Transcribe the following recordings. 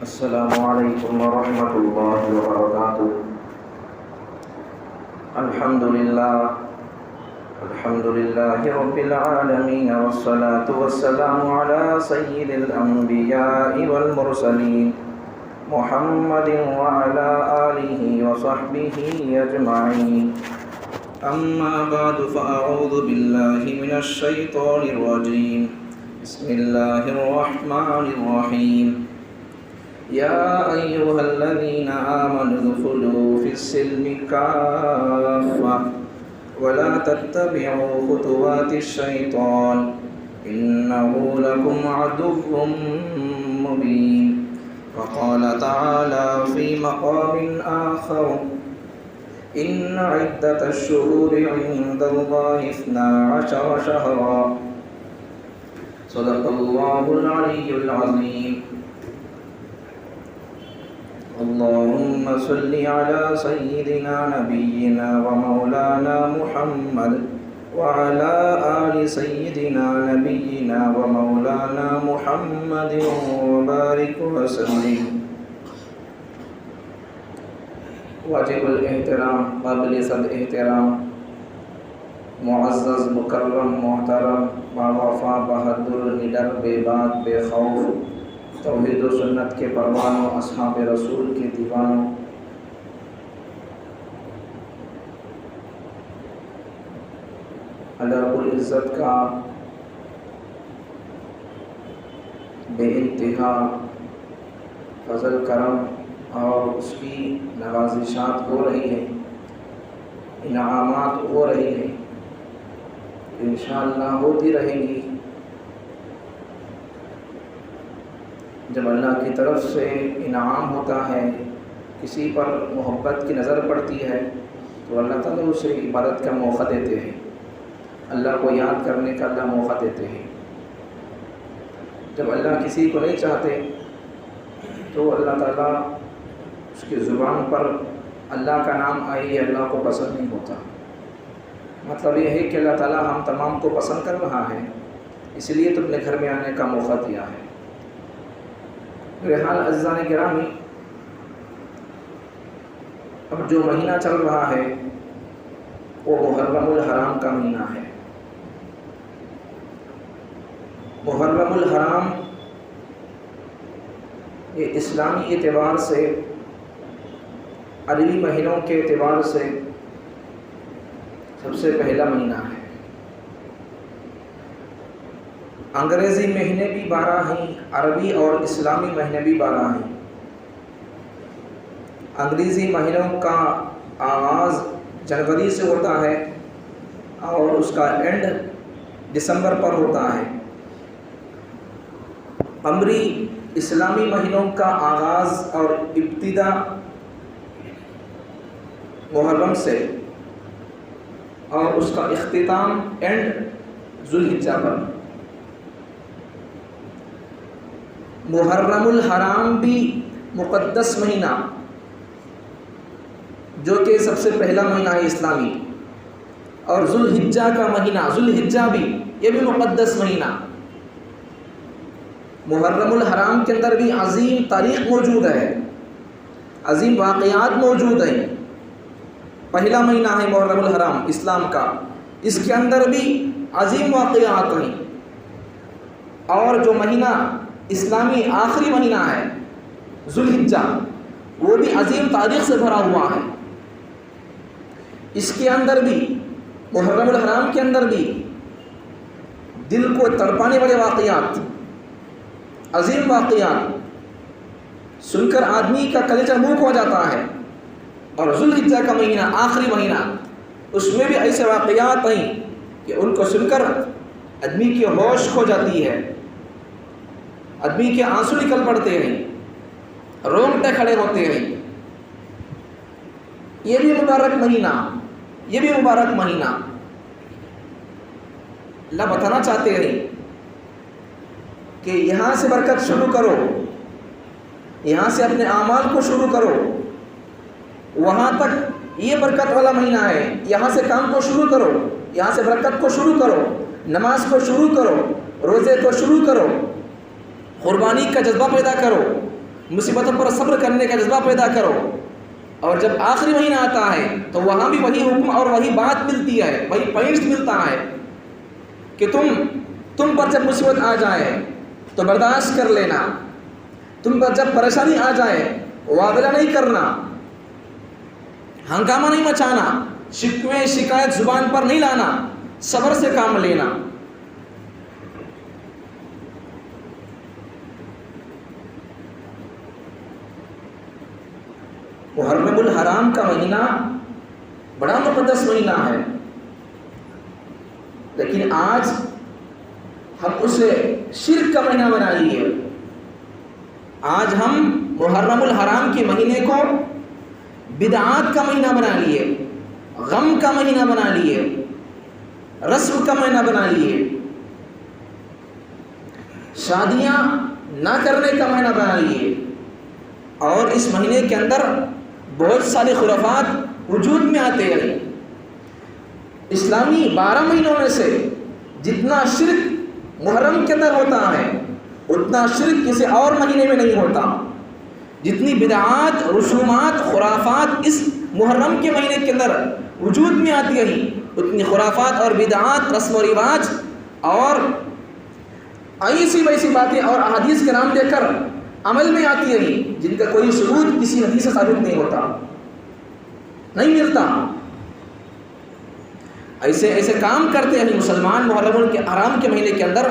السلام علیکم ورحمۃ اللہ وبرکاتہ۔ الحمد للہ رب العالمین والصلاة والسلام علی سید الانبیاء والمرسلین محمد وعلی آلہ وصحبہ اجمعین۔ اما بعد فاعوذ باللہ من الشیطان الرجیم، بسم اللہ الرحمن الرحیم۔ یا ایھا الذین آمنوا ادخلوا فی السلم کافۃ ولا تتبعوا خطوات الشیطان انہ لکم عدو مبین۔ وقال تعالی فی مقام آخر ان عدۃ الشہور عند اللہ 12 شہرا۔ صدق اللہ العلی العظیم۔ اللهم صل على سيدنا نبينا ومولانا محمد وعلى آل سيدنا نبينا ومولانا محمد وبارك وسلم۔ واجب الاحترام، قابل صد احترام، معزز مکرم محترم، باوفا بہادر، نڈر بے بات بے خوف، توحید و سنت کے پروانوں، اصحاب رسول کے دیوانوں، اللہ رب العزت کا بے انتہا فضل کرم اور اس کی نوازشات ہو رہی ہیں، انعامات ہو رہی ہیں، انشاءاللہ ہوتی رہیں گی۔ جب اللہ کی طرف سے انعام ہوتا ہے، کسی پر محبت کی نظر پڑتی ہے تو اللہ تعالیٰ اسے عبادت کا موقع دیتے ہیں، اللہ کو یاد کرنے کا اللہ موقع دیتے ہیں۔ جب اللہ کسی کو نہیں چاہتے تو اللہ تعالیٰ اس کی زبان پر اللہ کا نام آئے، یہ اللہ کو پسند نہیں ہوتا۔ مطلب یہ ہے کہ اللہ تعالیٰ ہم تمام کو پسند کر رہا ہے، اس لیے تو اپنے گھر میں آنے کا موقع دیا ہے۔ بہرحال عزیزان گرامی، اب جو مہینہ چل رہا ہے وہ محرم الحرام کا مہینہ ہے۔ محرم الحرام یہ اسلامی اعتبار سے، عربی مہینوں کے اعتبار سے سب سے پہلا مہینہ ہے۔ انگریزی مہینے بھی 12 ہیں، عربی اور اسلامی مہینے بھی 12 ہیں۔ انگریزی مہینوں کا آغاز جنوری سے ہوتا ہے اور اس کا اینڈ دسمبر پر ہوتا ہے۔ قمری اسلامی مہینوں کا آغاز اور ابتدا محرم سے اور اس کا اختتام اینڈ ذوالحجہ پر۔ محرم الحرام بھی مقدس مہینہ، جو کہ سب سے پہلا مہینہ ہے اسلامی، اور ذوالحجہ کا مہینہ، ذوالحجہ بھی، یہ بھی مقدس مہینہ۔ محرم الحرام کے اندر بھی عظیم تاریخ موجود ہے، عظیم واقعات موجود ہیں۔ پہلا مہینہ ہے محرم الحرام اسلام کا، اس کے اندر بھی عظیم واقعات ہیں۔ اور جو مہینہ اسلامی آخری مہینہ ہے ذوالحجہ، وہ بھی عظیم تاریخ سے بھرا ہوا ہے۔ اس کے اندر بھی، محرم الحرام کے اندر بھی دل کو تڑپانے والے واقعات، عظیم واقعات سن کر آدمی کا کلیجہ منہ ہو جاتا ہے۔ اور ذوالحجہ کا مہینہ، آخری مہینہ، اس میں بھی ایسے واقعات ہیں کہ ان کو سن کر آدمی کی ہوش کھو جاتی ہے، آدمی کے آنسو نکل پڑتے ہیں، رونگٹے کھڑے ہوتے ہیں۔ یہ بھی مبارک مہینہ، یہ بھی مبارک مہینہ اللہ بتانا چاہتے ہیں کہ یہاں سے برکت شروع کرو، یہاں سے اپنے اعمال کو شروع کرو، وہاں تک یہ برکت والا مہینہ ہے، یہاں سے کام کو شروع کرو، یہاں سے برکت کو شروع کرو، نماز کو شروع کرو، روزے کو شروع کرو، قربانی کا جذبہ پیدا کرو، مصیبتوں پر صبر کرنے کا جذبہ پیدا کرو، اور جب آخری مہینہ آتا ہے تو وہاں بھی وہی حکم اور وہی بات ملتی ہے، وہی پوائنٹس ملتا ہے کہ تم پر جب مصیبت آ جائے تو برداشت کر لینا، تم پر جب پریشانی آ جائے وابلہ نہیں کرنا، ہنگامہ نہیں مچانا، شکوے شکایت زبان پر نہیں لانا، صبر سے کام لینا۔ محرم الحرام کا مہینہ بڑا مقدس مہینہ ہے، لیکن آج ہم اسے شرک کا مہینہ بنا لیے۔ آج ہم محرم الحرام کے مہینے کو بدعات کا مہینہ بنا لیے، غم کا مہینہ بنا لیے، رسم کا مہینہ بنا لیے، شادیاں نہ کرنے کا مہینہ بنا لیے، اور اس مہینے کے اندر بہت سارے خرافات وجود میں آتے ہیں۔ اسلامی 12 مہینوں میں سے جتنا شرک محرم کے اندر ہوتا ہے اتنا شرک کسی اور مہینے میں نہیں ہوتا۔ جتنی بدعات، رسومات، خرافات اس محرم کے مہینے کے اندر وجود میں آتی ہیں اتنی خرافات اور بدعات، رسم و رواج اور ایسی ویسی باتیں اور احادیث کے نام دے کر عمل میں آتی ہیں جن کا کوئی ثبوت کسی حدیث سے ثابت نہیں ہوتا، نہیں ملتا۔ ایسے کام کرتے ہیں مسلمان محرم الحرام کے مہینے کے اندر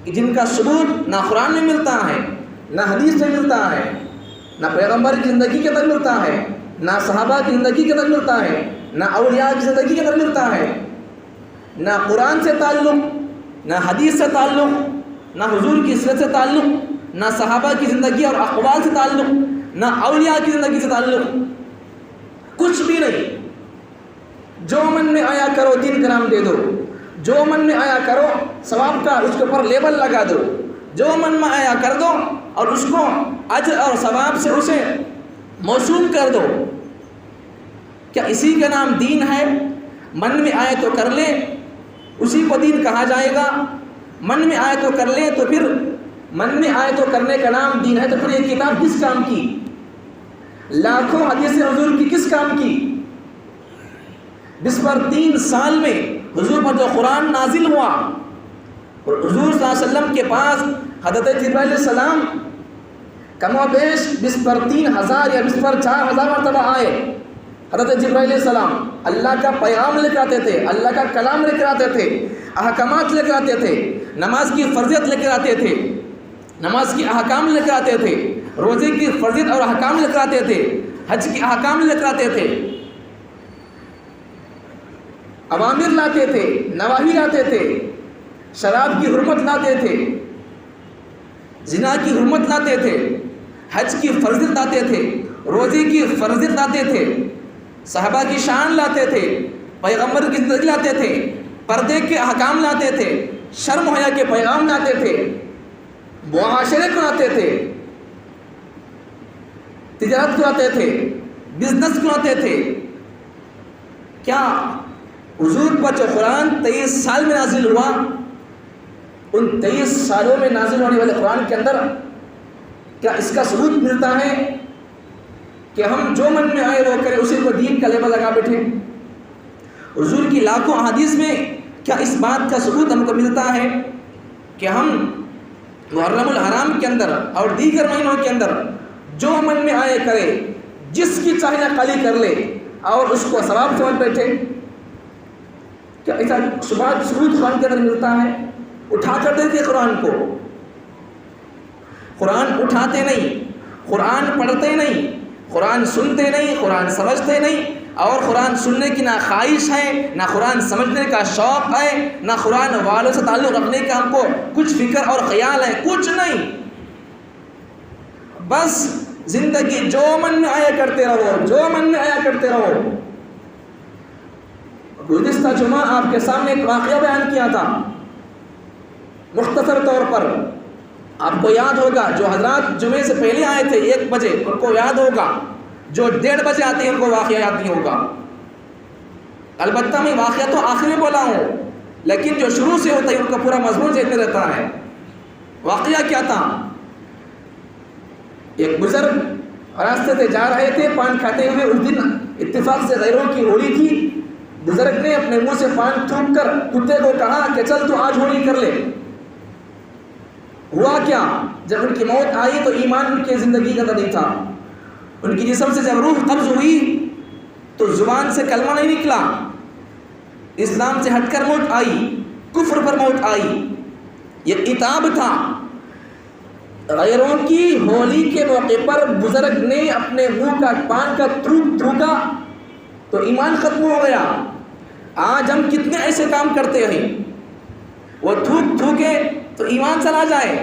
جن کا ثبوت نہ قرآن میں ملتا ہے، نہ حدیث میں ملتا ہے، نہ پیغمبر کی زندگی کے اندر ملتا ہے، نہ صحابہ کی زندگی کے اندر ملتا ہے، نہ اولیاء کی زندگی کے اندر ملتا ہے، نہ قرآن سے تعلق، نہ حدیث سے تعلق، نہ حضور کی سیرت سے تعلق، نہ صحابہ کی زندگی اور اقوال سے تعلق، نہ اولیاء کی زندگی سے تعلق، کچھ بھی نہیں۔ جو من میں آیا کرو دین کا نام دے دو، جو من میں آیا کرو ثواب کا اس کے اوپر لیبل لگا دو، جو من میں آیا کر دو اور اس کو اجر اور ثواب سے اسے موصول کر دو۔ کیا اسی کا نام دین ہے؟ من میں آئے تو کر لے، اسی کو دین کہا جائے گا۔ من میں آئے تو کر لے تو پھر من میں آئے تو کرنے کا نام دین ہے، تو پھر یہ کتاب کس کام کی؟ لاکھوں حدیث حضور کی کس کام کی؟ جس پر 3 سال میں حضور پر جو قرآن نازل ہوا، اور حضور صلی اللہ علیہ وسلم کے پاس حضرت جبرائیل علیہ السلام کم و بیش بس پر 3000 یا بس پر 4000 مرتبہ آئے۔ حضرت جبرائیل علیہ السلام اللہ کا پیغام لے کر آتے تھے، اللہ کا کلام لے کر آتے تھے، احکامات لے کر آتے تھے، نماز کی فرضیت لے کر آتے تھے، نماز کی احکام لے کر آتے تھے، روزے کی فرضیت اور احکام لے کر آتے تھے، حج کی احکام لے کر آتے تھے، اوامر لاتے تھے، نواہی لاتے تھے، شراب کی حرمت لاتے تھے، زنا کی حرمت لاتے تھے، حج کی فرضیت لاتے تھے، روزے کی فرضیت لاتے تھے، صحابہ کی شان لاتے تھے، پیغمبر کی زندگی لاتے تھے، پردے کے احکام لاتے تھے، شرم حیا کے پیغام لاتے تھے، معاشرے کو لاتے تھے، تجارت کو لاتے تھے، بزنس کو لاتے تھے۔ کیا حضور پر جو قرآن 23 سال میں نازل ہوا، ان 23 سالوں میں نازل ہونے والے قرآن کے اندر کیا اس کا ثبوت ملتا ہے کہ ہم جو من میں آئے وہ کریں، اسی کو دین کا لیبل لگا بیٹھے؟ حضور کی لاکھوں احادیث میں کیا اس بات کا ثبوت ہم کو ملتا ہے کہ ہم محرم الحرام کے اندر اور دیگر مہینوں کے اندر جو من میں آئے کرے، جس کی چاہے نقلی کر لے اور اس کو ثواب سمجھ بیٹھے؟ کیا ایسا ثبوت قرآن کے اندر ملتا ہے؟ اٹھا کر دیتے قرآن کو، قرآن اٹھاتے نہیں، قرآن پڑھتے نہیں، قرآن سنتے نہیں، قرآن سمجھتے نہیں، اور قرآن سننے کی نہ خواہش ہے، نہ قرآن سمجھنے کا شوق ہے، نہ قرآن والوں سے تعلق رکھنے کا ہم کو کچھ فکر اور خیال ہے، کچھ نہیں۔ بس زندگی جو من میں آیا کرتے رہو، جو من میں آیا کرتے رہو۔ گزشتہ جمعہ آپ کے سامنے ایک واقعہ بیان کیا تھا مختصر طور پر، آپ کو یاد ہوگا۔ جو حضرات جمعے سے پہلے آئے تھے 1 بجے ان کو یاد ہوگا، جو 1:30 بجے آتے ہیں ان کو واقعہ یاد نہیں ہوگا۔ البتہ میں واقعہ تو آخر میں بولا ہوں، لیکن جو شروع سے ہوتا ہے ان کا پورا مضمون ذہن میں رہتا ہے۔ واقعہ کیا تھا؟ ایک بزرگ راستے سے جا رہے تھے پان کھاتے ہوئے، اس دن اتفاق سے غیروں کی ہولی تھی. بزرگ نے اپنے منہ سے پان تھوک کر کتے کو کہا کہ چل تو آج ہولی کر لے. ہوا کیا؟ جب ان کی موت آئی تو ایمان ان کی زندگی کا نہیں تھا. ان کی جسم سے جب روح قبض ہوئی تو زبان سے کلمہ نہیں نکلا، اسلام سے ہٹ کر موت آئی، کفر پر موت آئی. یہ عتاب تھا. غیروں کی ہولی کے موقع پر بزرگ نے اپنے منہ کا پان کا تھوکا تو ایمان ختم ہو گیا. آج ہم کتنے ایسے کام کرتے ہیں، وہ تھوکے تو ایمان چلا جائے،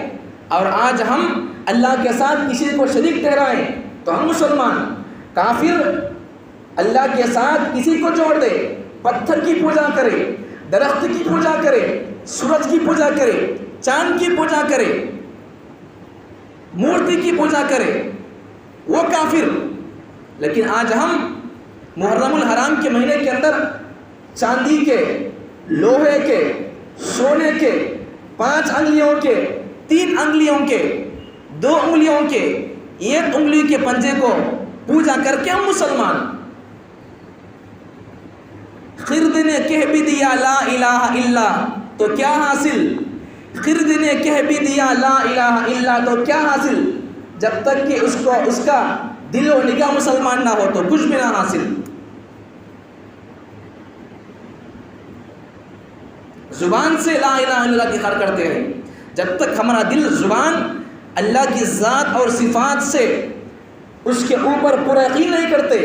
اور آج ہم اللہ کے ساتھ کسی کو شریک ٹھہرائیں تو ہم مسلمان. کافر اللہ کے ساتھ کسی کو جوڑ دے، پتھر کی پوجا کرے، درخت کی پوجا کرے، سورج کی پوجا کرے، چاند کی پوجا کرے، مورتی کی پوجا کرے، وہ کافر. لیکن آج ہم محرم الحرام کے مہینے کے اندر چاندی کے، لوہے کے، سونے کے، 5 انگلیوں کے، 3 انگلیوں کے، 2 انگلیوں کے، 1 انگلی کے پنجے کو پوجا کر کے ہم مسلمان. خرد نے کہہ بھی دیا لا الہ الا تو کیا حاصل؟ خرد نے کہہ بھی دیا لا الہ الا تو کیا حاصل؟ جب تک کہ اس کا دل و نگاہ مسلمان نہ ہو تو کچھ بھی نہ حاصل. زبان سے لا الہ الا اللہ کی اقرار کرتے ہیں، جب تک ہمارا دل زبان اللہ کی ذات اور صفات سے اس کے اوپر پورا یقین نہیں کرتے،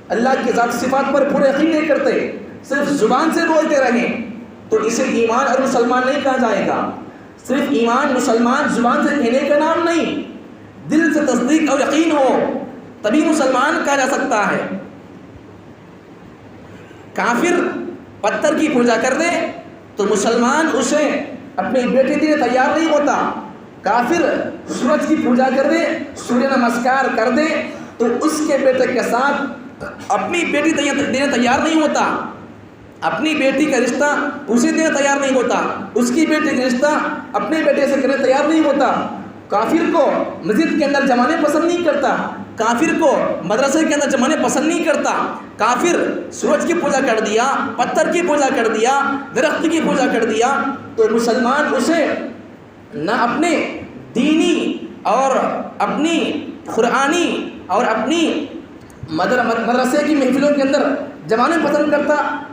اللہ کی ذات صفات پر پورا یقین نہیں کرتے، صرف زبان سے بولتے رہیں تو اسے ایمان اور مسلمان نہیں کہا جائے گا. صرف ایمان مسلمان زبان سے کہنے کا نام نہیں، دل سے تصدیق اور یقین ہو تبھی مسلمان کہا جا سکتا ہے. کافر پتھر کی پوجا کر دے تو مسلمان اسے اپنی بیٹی دینے تیار نہیں ہوتا. کافر سورج کی پوجا کر دے، سوریہ نمسکار کر دے تو اس کے بیٹے کے ساتھ اپنی بیٹی دینے تیار نہیں ہوتا. اپنی بیٹی کا رشتہ اسے دینے تیار نہیں ہوتا، اس کی بیٹی کا رشتہ اپنے بیٹے سے کرنے تیار نہیں ہوتا. کافر کو مسجد کے اندر جمانے پسند نہیں کرتا، کافر کو مدرسے کے اندر جمانے پسند نہیں کرتا. کافر سورج کی پوجا کر دیا، پتھر کی پوجا کر دیا، درخت کی پوجا کر دیا تو مسلمان اسے نہ اپنے دینی اور اپنی قرآنی اور اپنی مدرسے کی محفلوں کے اندر جمانے پسند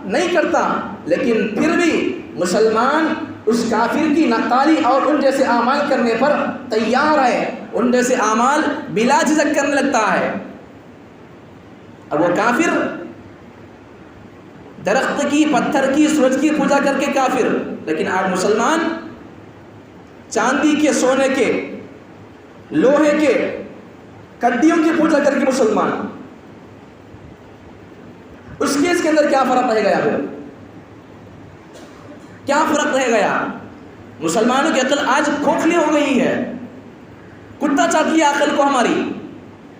نہیں کرتا. لیکن پھر بھی مسلمان اس کافر کی نقالی اور ان جیسے اعمال کرنے پر تیار ہے، ان جیسے اعمال بلا جھجک کرنے لگتا ہے. اب وہ کافر درخت کی، پتھر کی، سورج کی پوجا کر کے کافر، لیکن آج مسلمان چاندی کے، سونے کے، لوہے کے، کڈیوں کی پوجا کر کے مسلمان. اس کیس کے اندر کیا فرق رہ گیا؟ پھر کیا فرق رہ گیا؟ مسلمانوں کی عقل آج کھوکھلی ہو گئی ہے، کتا چاٹی عقل کو ہماری.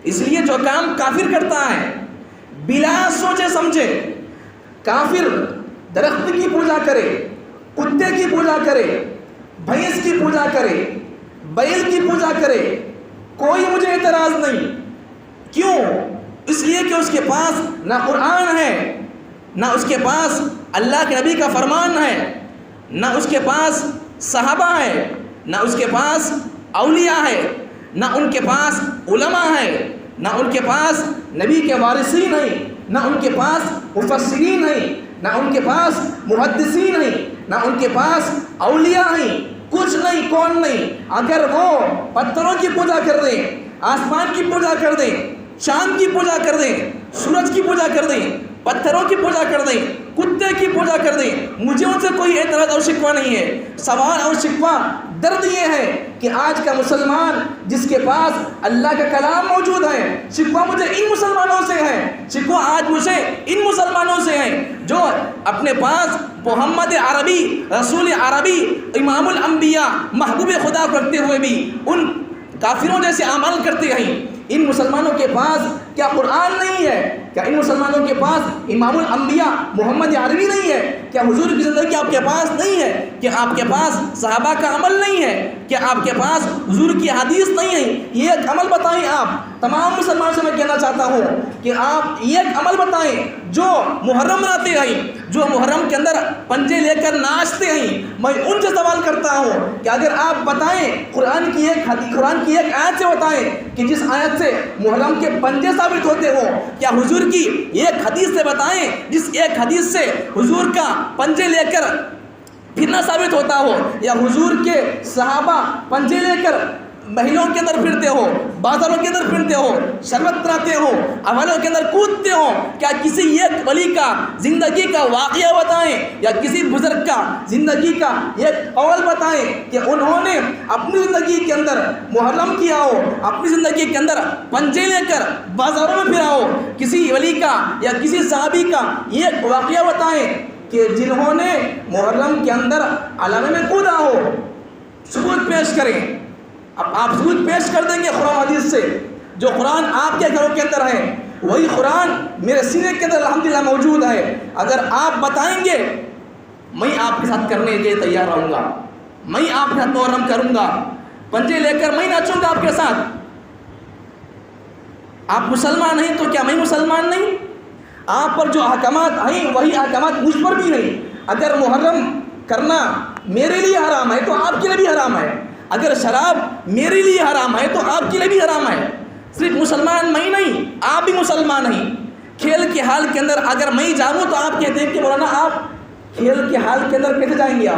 اس لیے جو کام کافر کرتا ہے بلا سوچے سمجھے، کافر درخت کی پوجا کرے، کتے کی پوجا کرے، بھینس کی پوجا کرے، بیل کی پوجا کرے، کوئی مجھے اعتراض نہیں. کیوں؟ اس لیے کہ اس کے پاس نہ قرآن ہے، نہ اس کے پاس اللہ کے نبی کا فرمان ہے، نہ اس کے پاس صحابہ ہے، نہ اس کے پاس اولیاء ہے، نہ ان کے پاس علماء ہے، نہ ان کے پاس نبی کے وارثین ہیں، نہ ان کے پاس مفسرین ہیں، نہ ان کے پاس محدثین ہیں، نہ ان کے پاس اولیاء ہیں. کچھ نہیں، کون نہیں. اگر وہ پتھروں کی پوجا کر دیں، آسمان کی پوجا کر دیں، چاند کی پوجا کر دیں، سورج کی پوجا کر دیں، پتھروں کی پوجا کر دیں، کتے کی پوجا کر دیں، مجھے ان سے کوئی اعتراض اور شکوہ نہیں ہے. سوال اور شکوہ درد یہ ہے کہ آج کا مسلمان جس کے پاس اللہ کا کلام موجود ہے، شکوہ مجھے ان مسلمانوں سے ہے، شکوہ آج مجھے ان مسلمانوں سے ہے جو اپنے پاس محمد عربی، رسول عربی، امام الانبیاء، محبوب خدا کو رکھتے ہوئے بھی ان کافروں جیسے اعمال کرتے ہیں. ان مسلمانوں کے پاس کیا قرآن نہیں ہے؟ کیا ان مسلمانوں کے پاس امام الانبیاء محمد عربی نہیں ہے؟ کیا حضور کی زندگی آپ کے پاس نہیں ہے؟ کہ آپ کے پاس صحابہ کا عمل نہیں ہے؟ کہ آپ کے پاس حضور کی حدیث نہیں ہے؟ یہ ایک عمل بتائیں آپ تمام مسلمانوں سے میں کہنا چاہتا ہوں کہ آپ یہ ایک عمل بتائیں جو محرم مناتے ہیں، جو محرم کے اندر پنجے لے کر ناچتے ہیں. میں ان سے سوال کرتا ہوں کہ اگر آپ بتائیں قرآن کی ایک آیت سے بتائیں کہ جس آیت سے محرم کے پنجے ثابت ہوتے ہوں، یا حضور کی ایک حدیث سے بتائیں جس ایک حدیث سے حضور کا پنجے لے کر پھرنا ثابت ہوتا ہو، یا حضور کے صحابہ پنجے لے کر محلوں کے اندر پھرتے ہو، بازاروں کے اندر پھرتے ہو، شربت پلاتے ہو، عملوں کے اندر کودتے ہو. کیا کسی ایک ولی کا زندگی کا واقعہ بتائیں یا کسی بزرگ کا زندگی کا ایک قول بتائیں کہ انہوں نے اپنی زندگی کے اندر محرم کیا ہو، اپنی زندگی کے اندر پنجے لے کر بازاروں میں پھرا ہو. کسی ولی کا یا کسی صحابی کا ایک واقعہ بتائیں کہ جنہوں نے محرم کے اندر علامے میں کودا ہو. ثبوت پیش کریں. اب آپ ثبوت پیش کر دیں گے قرآن حدیث سے. جو قرآن آپ کے گھروں کے اندر ہے وہی قرآن میرے سینے کے اندر الحمدللہ موجود ہے. اگر آپ بتائیں گے میں آپ کے ساتھ کرنے کے لیے تیار رہوں گا، میں آپ کے ساتھ محرم کروں گا، پنجے لے کر میں ناچوں گا آپ کے ساتھ. آپ مسلمان ہیں تو کیا میں مسلمان نہیں؟ آپ پر جو احکامات ہیں وہی احکامات مجھ پر بھی نہیں. اگر محرم کرنا میرے لیے حرام ہے تو آپ کے لیے بھی حرام ہے. اگر شراب میرے لیے حرام ہے تو آپ کے لیے بھی حرام ہے. صرف مسلمان میں نہیں، آپ بھی مسلمان ہیں. کھیل کے حال کے اندر اگر میں جاؤں تو آپ کہتے ہیں کہ مولانا آپ کھیل کے حال کے اندر کیسے جائیں گے؟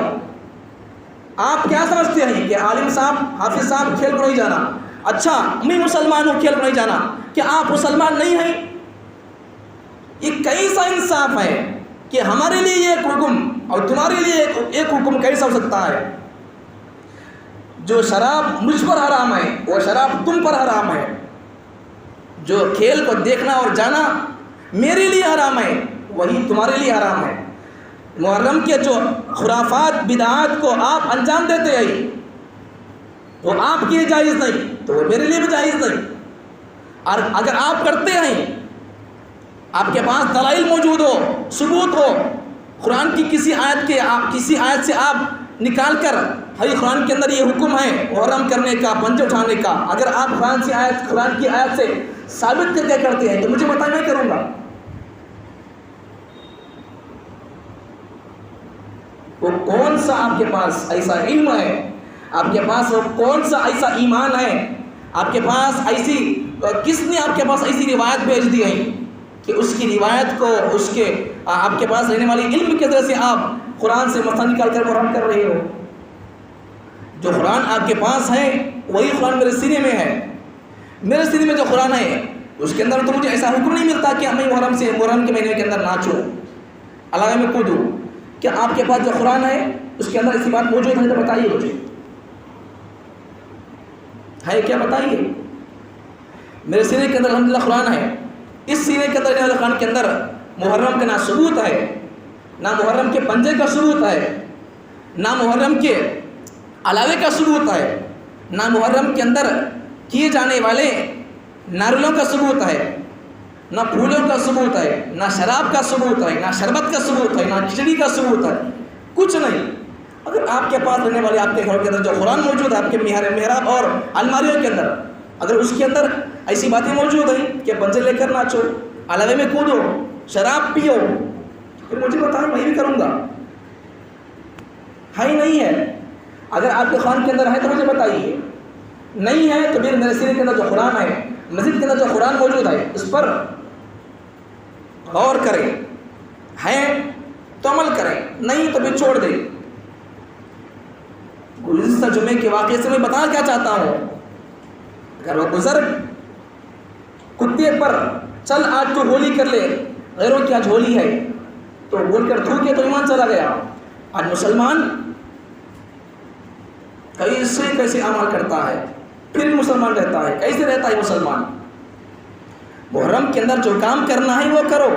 آپ کیا سمجھتے ہیں کہ عالم صاحب حافظ صاحب کھیل کو نہیں جانا؟ اچھا میں مسلمان ہوں، کھیل کو نہیں جانا، کیا آپ مسلمان نہیں ہیں؟ یہ کیسا انصاف ہے کہ ہمارے لیے ایک حکم اور تمہارے لیے ایک حکم کیسا ہو سکتا ہے؟ جو شراب مجھ پر حرام ہے وہ شراب تم پر حرام ہے. جو کھیل کو دیکھنا اور جانا میرے لیے حرام ہے وہی تمہارے لیے حرام ہے. محرم کے جو خرافات بدعات کو آپ انجام دیتے ہیں وہ آپ کے لیے جائز نہیں تو وہ میرے لیے بھی جائز نہیں. اور اگر آپ کرتے ہیں، آپ کے پاس دلائل موجود ہو، ثبوت ہو، قرآن کی کسی آیت سے آپ نکال کر بھائی قرآن کے اندر یہ حکم ہے محرم کرنے کا، پنجے اٹھانے کا، اگر آپ قرآن کی آیت سے ثابت کر کے کرتے ہیں تو مجھے بتائیں، میں کروں گا. وہ کون سا آپ کے پاس ایسا علم ہے، آپ کے پاس وہ کون سا ایسا ایمان ہے، آپ کے پاس کس نے آپ کے پاس ایسی روایت بھیج دی ہے کہ اس کی روایت کو آپ کے پاس رہنے والی علم کی وجہ سے آپ قرآن سے مسئلہ نکال کر محرم کر رہے ہو؟ جو قرآن آپ کے پاس ہے وہی قرآن میرے سینے میں ہے. میرے سینے میں جو قرآن ہے اس کے اندر تو مجھے ایسا حکم نہیں ملتا کہ میں محرم کے مہینے کے اندر ناچوں، علامے میں کودوں. کیا آپ کے پاس جو قرآن ہے اس کے اندر ایسی بات موجود ہے تو بتائیے مجھے، ہے کیا؟ بتائیے. میرے سینے کے اندر الحمدللہ قرآن ہے. اس سینے کے اندر قرآن کے اندر محرم کا نہ ثبوت ہے، نہ محرم کے پنجے کا ثبوت ہے، نہ محرم کے علاوے کا ثبوت ہے، نہ محرم کے اندر کیے جانے والے ناریلوں کا ثبوت ہے، نہ پھولوں کا ثبوت ہے، نہ شراب کا ثبوت ہے، نہ شربت کا ثبوت ہے، نہ کھچڑی کا ثبوت ہے، کچھ نہیں. اگر آپ کے پاس رہنے والے آپ کے گھر کے اندر جو قرآن موجود ہے آپ کے محراب اور الماریوں کے اندر، اگر اس کے اندر ایسی باتیں موجود ہیں کہ پنجے لے کر ناچو، علاوے میں کودو، شراب پیو، پھر مجھے بتائیں، میں بھی کروں گا. ہے نہیں ہے؟ اگر آپ کے قرآن کے اندر ہے تو مجھے بتائیے. نہیں ہے تو میرے سینے کے اندر جو قرآن ہے، مسجد کے اندر جو قرآن موجود ہے اس پر غور کریں. ہے تو عمل کریں، نہیں تو پھر چھوڑ دیں. گزشتہ جمعے کے واقعے سے میں بتانا کیا چاہتا ہوں، اگر وہ بزرگ کتے پر چل آج تو ہولی کر لے، غیروں کی آج ہولی ہے تو بول کر تھوکے تو ایمان چلا گیا. آج مسلمان کیسے عمل کرتا ہے، پھر مسلمان رہتا ہے، کیسے رہتا ہے مسلمان. محرم کے اندر جو کام کرنا ہے وہ کرو،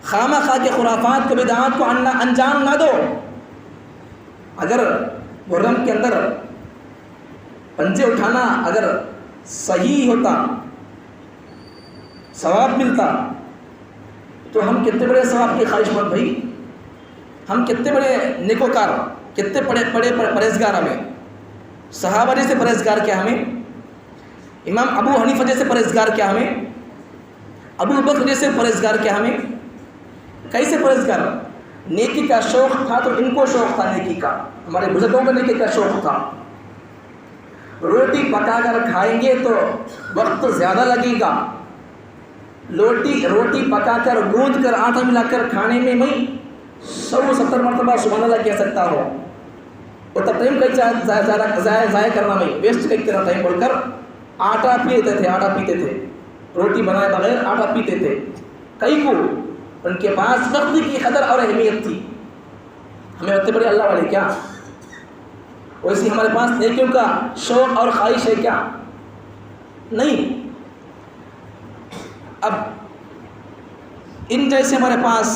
خامہ خواہ کے خرافات کو بدعات کو انجام نہ دو. اگر محرم کے اندر پنجے اٹھانا اگر صحیح ہوتا، ثواب ملتا تو ہم کتنے بڑے ثواب کے خواہش مند بھائی، ہم کتنے بڑے نیکوکار، کتنے بڑے پرہیزگار، ہمیں صحابہ جیسے پرہیزگار کیا، ہمیں امام ابو حنیفہ جیسے پرہیزگار کیا، ہمیں ابو بکر جیسے پرہیزگار کیا، ہمیں کیسے پرہیزگار؟ نیکی کا شوق تھا تو ان کو شوق تھا نیکی کا، ہمارے بزرگوں کا نیکی کا شوق تھا۔ روٹی پکا کر کھائیں گے تو وقت زیادہ لگے گا، روٹی پکا کر گوندھ کر آٹا ملا کر کھانے میں میں 170 مرتبہ سبحان اللہ کہہ سکتا ہوں، اور تب ٹائم کہیں ضائع کرنا نہیں، ویسٹ کہیں کرنا ٹائم بول کر آٹا پیتے تھے، روٹی بنائے بغیر آٹا پیتے تھے، کئی کو ان کے پاس وقت کی قدر اور اہمیت تھی۔ ہمیں اتنے بڑے اللہ والے کیا؟ ویسے ہمارے پاس نیکیوں کا شوق اور خواہش ہے کیا؟ نہیں۔ اب ان جیسے ہمارے پاس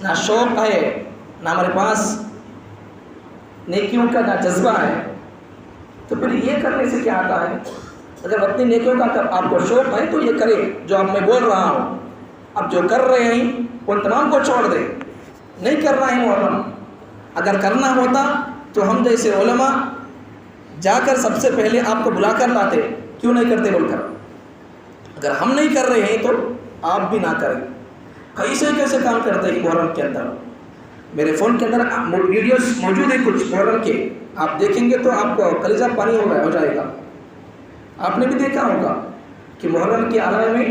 نہ شوق ہے، نہ ہمارے پاس نیکیوں کا نہ جذبہ ہے، تو پھر یہ کرنے سے کیا آتا ہے؟ اگر اپنی نیکیوں کا آپ کو شوق ہے تو یہ کرے جو اب میں بول رہا ہوں۔ اب جو کر رہے ہیں ان تمام کو چھوڑ دے، نہیں کرنا ہے محرم۔ اگر کرنا ہوتا تو ہم جیسے علماء جا کر سب سے پہلے آپ کو بلا کر لاتے، کیوں نہیں کرتے بول کر۔ اگر ہم نہیں کر رہے ہیں تو آپ بھی نہ کریں۔ کیسے کام کرتے ہیں محرم کے اندر؟ میرے فون کے اندر ویڈیوز موجود ہیں کچھ محرم کے، آپ دیکھیں گے تو آپ کو کلیجہ پانی ہو جائے گا۔ آپ نے بھی دیکھا ہوگا کہ محرم کے علاوہ میں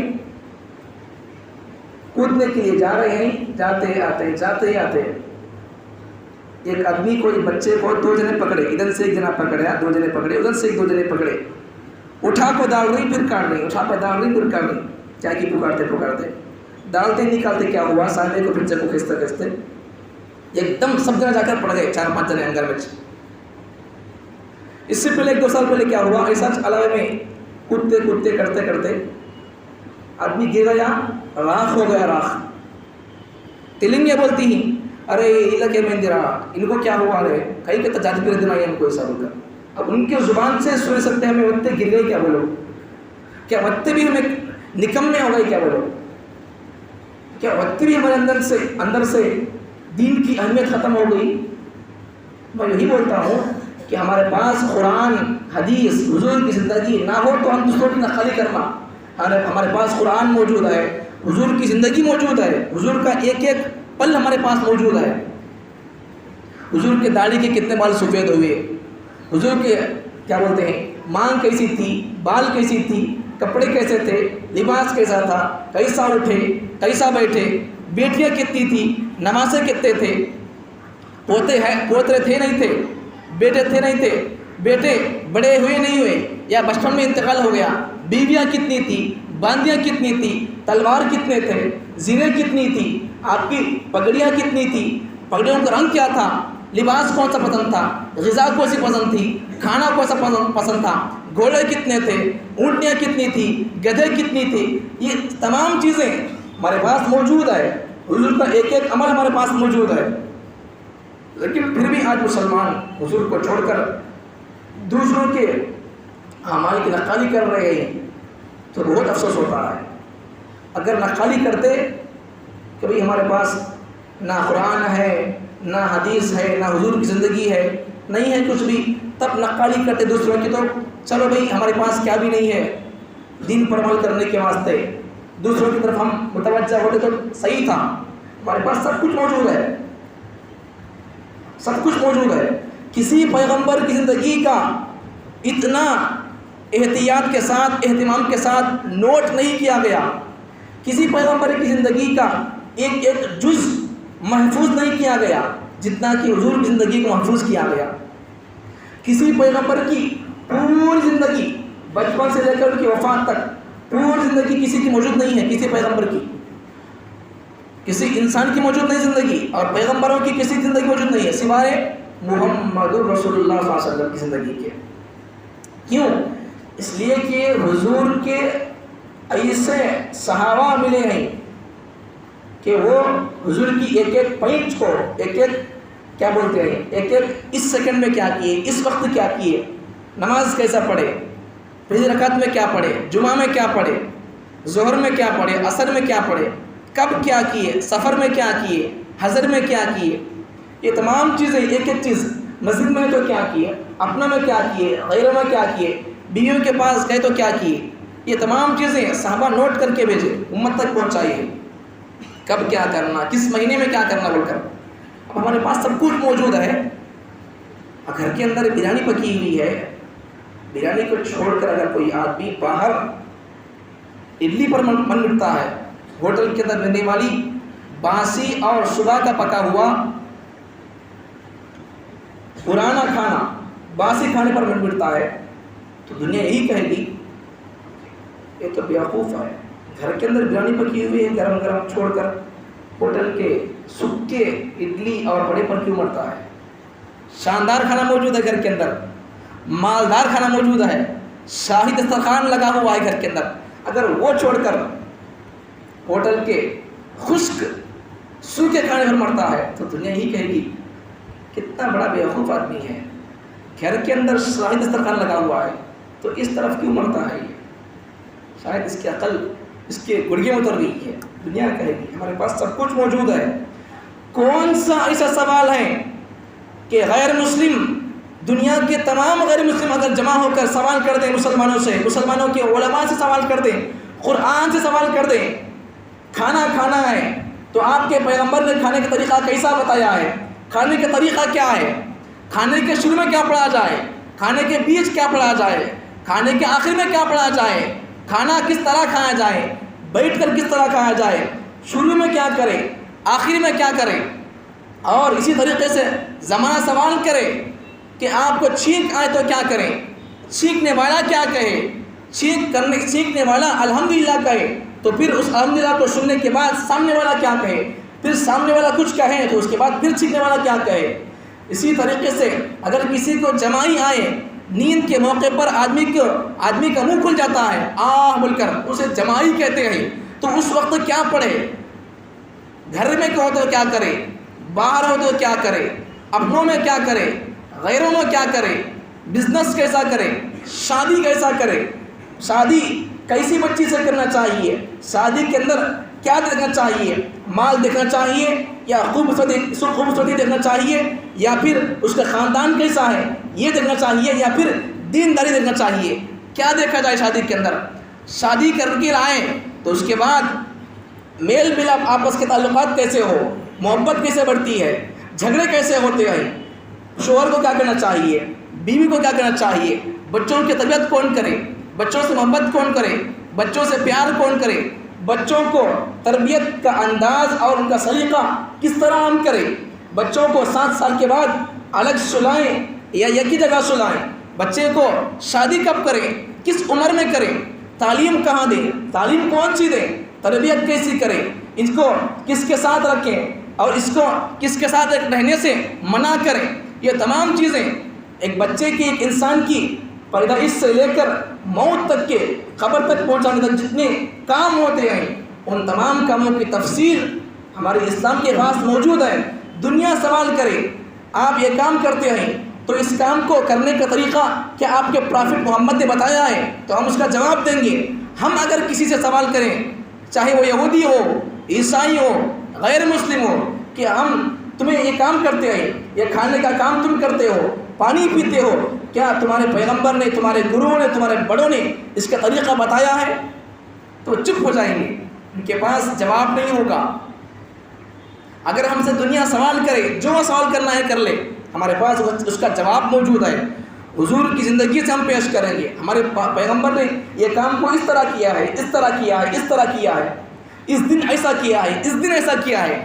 کودنے کے لیے جا رہے ہیں، جاتے آتے ایک آدمی کو، ایک بچے کو 2 جنے پکڑے، ادھر سے ایک جنا پکڑا، 2 جنے پکڑے، ادھر سے 2 جنے پکڑے، اٹھا کو ڈال رہی پھر کاٹ رہی، اٹھا کو ڈال رہی پھر کاٹ رہی، کیا کی پکارتے ڈالتے نکالتے کیا ہوا، سامنے کو پھر کو کھینچتے ایک دم سب جگہ جا کر پڑ گئے، 4-5 جنے انگر میں۔ اس سے پہلے 1-2 سال پہلے کیا ہوا، ایسا علاوہ میں کودتے کرتے آدمی گر گیا، راکھ ہو گیا، راکھ۔ تلنگیاں بولتی ہیں، ارے علاقے میں اندرا ان کو کیا ہوا، رہے کئی کہ تجاج پھر دن آئی ان کو ایسا بول کر۔ اب ان کے زبان سے سن سکتے ہیں ہمیں وقتے گر گئے کیا بولو، کیا وقتے بھی ہمیں نکمنے ہو گئے کیا بولو، کیا وقتے بھی ہمارے اندر سے دین کی اہمیت ختم ہو گئی۔ میں یہی بولتا ہوں کہ ہمارے پاس قرآن حدیث حضور کی زندگی نہ ہو تو ہم دوسروں کی نقلی کرنا۔ ہمارے پاس قرآن موجود ہے، حضور کی زندگی موجود ہے، حضور کا ایک پل ہمارے پاس موجود ہے، حضور کے داڑھی کے کتنے بال سفید ہوئے، حضور کے کیا بولتے ہیں مانگ کیسی تھی، بال کیسی تھی، کپڑے کیسے تھے، لباس کیسا تھا، کیسا اٹھے کیسا بیٹھے، بیٹیاں کتنی تھی، نمازیں کتنے تھے، پوترے تھے نہیں تھے، بیٹے تھے نہیں تھے، بیٹے بڑے ہوئے نہیں ہوئے یا بچپن میں انتقال ہو گیا، بیویاں کتنی تھی، باندیاں کتنی تھی، تلوار کتنے تھے، زیریں کتنی تھی، آپ کی پگڑیاں کتنی تھی، پگڑیوں کا رنگ کیا تھا، لباس کون سا پسند تھا، غذا کون سی پسند تھی، کھانا کون سا پسند تھا، گھوڑے کتنے تھے، اونٹیاں کتنی تھی، گدھے کتنی تھی، یہ تمام چیزیں ہمارے پاس موجود ہے، حضور کا ایک عمل ہمارے پاس موجود ہے۔ لیکن پھر بھی آج مسلمان حضور کو چھوڑ کر دوسروں کے اعمال کی نقالی کر رہے ہیں تو بہت افسوس ہوتا ہے۔ اگر نقالی کرتے کہ بھئی ہمارے پاس نہ قرآن ہے، نہ حدیث ہے، نہ حضور کی زندگی ہے، نہیں ہے کچھ بھی، تب نقالی کرتے دوسروں کی، تو چلو بھئی ہمارے پاس کیا بھی نہیں ہے، دین پر عمل کرنے کے واسطے دوسروں کی طرف ہم متوجہ ہوتے تو صحیح تھا۔ ہمارے پاس سب کچھ موجود ہے، سب کچھ موجود ہے۔ کسی پیغمبر کی زندگی کا اتنا احتیاط کے ساتھ، اہتمام کے ساتھ نوٹ نہیں کیا گیا، کسی پیغمبر کی زندگی کا ایک جز محفوظ نہیں کیا گیا جتنا کہ حضور کی زندگی کو محفوظ کیا گیا۔ کسی پیغمبر کی پوری زندگی بچپن سے لے کر ان کی وفات تک پوری زندگی کسی کی موجود نہیں ہے، کسی پیغمبر کی، کسی انسان کی موجود نہیں زندگی، اور پیغمبروں کی کسی زندگی موجود نہیں ہے سوائے محمد رسول اللہ صلی اللہ علیہ وسلم کی زندگی کے۔ کیوں؟ اس لیے کہ حضور کے ایسے صحابہ ملے ہیں کہ وہ حضور کی ایک پوائنٹ کو ایک کیا بولتے ہیں ایک اس سیکنڈ میں کیا کیے، اس وقت کیا کیے، نماز کیسا پڑھے، پہلی رکعت میں کیا پڑھے، جمعہ میں کیا پڑھے، ظہر میں کیا پڑھے، عصر میں کیا پڑھے، کب کیا کیے، سفر میں کیا کیے، حضر میں کیا کیے، یہ تمام چیزیں ایک ایک چیز، مسجد میں تو کیا کیے، اپنا میں کیا کیے، غیروں میں کیا کیے، بیویوں کے پاس گئے تو کیا کیے، یہ تمام چیزیں صحابہ نوٹ کر کے بھیجے، امت تک پہنچائیے، کب کیا کرنا، کس مہینے میں کیا کرنا بول کر۔ اب ہمارے پاس سب کچھ موجود ہے، گھر کے اندر بریانی پکی ہوئی ہے، بریانی کو چھوڑ کر اگر کوئی آدمی باہر اڈلی پر من مٹتا ہے، ہوٹل کے اندر ملنے والی باسی اور صبح کا پکا ہوا پرانا کھانا، باسی کھانے پر من مٹتا ہے، تو دنیا یہی کہے گی یہ تو بیوقوف ہے، گھر کے اندر بریانی پکی ہوئی ہے گرم گرم چھوڑ کر ہوٹل کے سکے اڈلی اور بڑے پر کیوں مرتا ہے۔ شاندار کھانا موجود ہے گھر کے اندر، مالدار کھانا موجود ہے، شاہی دسترخوان لگا ہوا ہے گھر کے اندر، اگر وہ چھوڑ کر ہوٹل کے خشک سوکھے کھانے پر مرتا ہے تو دنیا یہی کہے گی کتنا بڑا بیوقوف آدمی ہے، گھر کے اندر شاہی دسترخوان لگا ہوا ہے تو اس طرف کیوں مرتا ہے، یہ شاید اس کی عقل اس کے گڑگے میں اتر گئی ہے۔ دنیا کہے گی ہمارے پاس سب کچھ موجود ہے، کون سا ایسا سوال ہے کہ غیر مسلم، دنیا کے تمام غیر مسلم اگر جمع ہو کر سوال کر دیں مسلمانوں سے، مسلمانوں کے علماء سے سوال کر دیں، قرآن سے سوال کر دیں، کھانا کھانا ہے تو آپ کے پیغمبر نے کھانے کا طریقہ کیسا بتایا ہے، کھانے کا طریقہ کیا ہے، کھانے کے شروع میں کیا پڑھا جائے، کھانے کے بیچ کیا پڑھا جائے، کھانے کے آخر میں کیا پڑھا جائے، کھانا کس طرح کھایا جائے، بیٹھ کر کس طرح کھایا جائے، شروع میں کیا کریں، آخر میں کیا کریں، اور اسی طریقے سے زمانہ سوال کرے کہ آپ کو چھینک آئے تو کیا کریں، چھینکنے والا کیا کہے، چھینکنے والا الحمدللہ کہے تو پھر اس الحمدللہ کو سننے کے بعد سامنے والا کیا کہے، پھر سامنے والا کچھ کہے تو اس کے بعد پھر چھینکنے والا کیا کہے۔ اسی طریقے سے اگر کسی کو جمائی آئے، نیند کے موقع پر آدمی کا منہ کھل جاتا ہے آہ بول کر، اسے جمائی کہتے ہیں، تو اس وقت کیا پڑھے، گھر میں ہو تو کیا کرے، باہر ہو تو کیا کرے، اپنوں میں کیا کرے، غیروں میں کیا کرے، بزنس کیسا کرے، شادی کیسا کرے، شادی کیسی بچی سے کرنا چاہیے، شادی کے اندر کیا دیکھنا چاہیے، مال دیکھنا چاہیے یا خوبصورتی دیکھنا چاہیے یا پھر اس کا خاندان کیسا ہے یہ دیکھنا چاہیے یا پھر دینداری دیکھنا چاہیے، کیا دیکھا جائے شادی کے اندر۔ شادی کر کے لائیں تو اس کے بعد میل ملاپ آپس کے تعلقات کیسے ہو، محبت کیسے بڑھتی ہے، جھگڑے کیسے ہوتے ہیں، شوہر کو کیا کرنا چاہیے، بیوی کو کیا کرنا چاہیے، بچوں کی طبیعت کون کرے، بچوں سے محبت کون کرے، بچوں سے پیار کون کرے، بچوں کو تربیت کا انداز اور ان کا سلیقہ کس طرح ہم کریں، بچوں کو 7 سال کے بعد الگ سلائیں یا ایک ہی جگہ سلائیں، بچے کو شادی کب کریں، کس عمر میں کریں، تعلیم کہاں دیں، تعلیم کون سی دیں، تربیت کیسی کریں، اس کو کس کے ساتھ رکھیں اور اس کو کس کے ساتھ رہنے سے منع کریں، یہ تمام چیزیں ایک بچے کی، ایک انسان کی پیدائش سے لے کر موت تک کے، قبر تک پہنچانے تک جتنے کام ہوتے ہیں ان تمام کاموں کی تفصیل ہمارے اسلام کے پاس موجود ہے۔ دنیا سوال کرے آپ یہ کام کرتے ہیں تو اس کام کو کرنے کا طریقہ کیا آپ کے پرافٹ محمد نے بتایا ہے تو ہم اس کا جواب دیں گے۔ ہم اگر کسی سے سوال کریں چاہے وہ یہودی ہو، عیسائی ہو، غیر مسلم ہو کہ ہم تمہیں یہ کام کرتے ہیں، یہ کھانے کا کام تم کرتے ہو، پانی پیتے ہو، کیا تمہارے پیغمبر نے، تمہارے گروؤں نے، تمہارے بڑوں نے اس کا طریقہ بتایا ہے، تو چپ ہو جائیں گے، ان کے پاس جواب نہیں ہوگا۔ اگر ہم سے دنیا سوال کرے جو سوال کرنا ہے کر لے، ہمارے پاس اس کا جواب موجود ہے، حضور کی زندگی سے ہم پیش کریں گے، ہمارے پیغمبر نے یہ کام کو اس طرح کیا ہے، اس طرح کیا ہے، اس طرح کیا ہے، اس دن ایسا کیا ہے، اس دن ایسا کیا ہے،